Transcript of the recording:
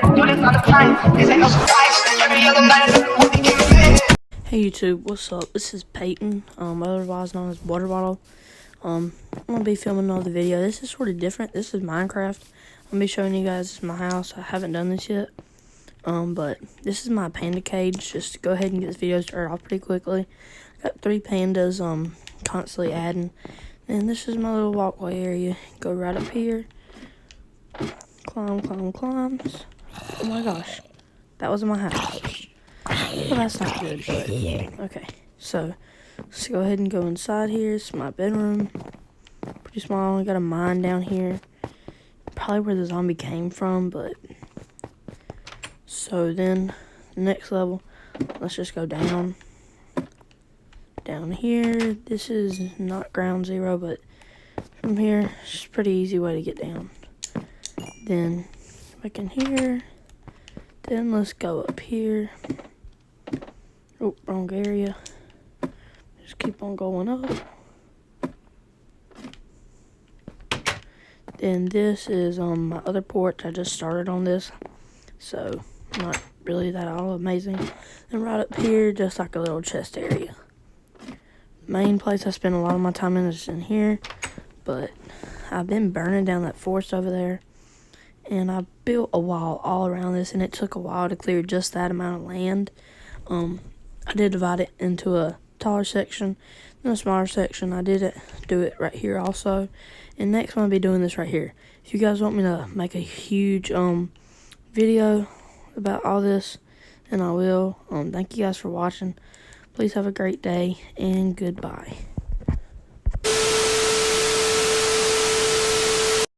Hey YouTube, what's up? This is Peyton, otherwise known as Water Bottle. I'm gonna be filming another video. This is sort of different. This is Minecraft. I'm gonna be showing you guys my house. I haven't done this yet. But this is my panda cage. Just go ahead and get this video started off pretty quickly. Got 3 pandas, constantly adding. And this is my little walkway area. Go right up here. Climbs. Oh my gosh. That was in my house. Well, that's not good, but okay. So, let's go ahead and go inside here. It's my bedroom. Pretty small. I got a mine down here. Probably where the zombie came from, but... So then, the next level, let's just go down. Down here, this is not ground zero, but from here, it's just a pretty easy way to get down. Then, back in here. Then let's go up here. Oh, wrong area. Just keep on going up. Then this is on my other porch. I just started on this, so not really that all amazing. And right up here, just like a little chest area. Main place I spend a lot of my time in is in here, but I've been burning down that forest over there. And I built a wall all around this, and it took a while to clear just that amount of land. I did divide it into a taller section and a smaller section. I did do it right here also. And next I'm going to be doing this right here. If you guys want me to make a huge video about all this, then I will. Thank you guys for watching. Please have a great day, and goodbye.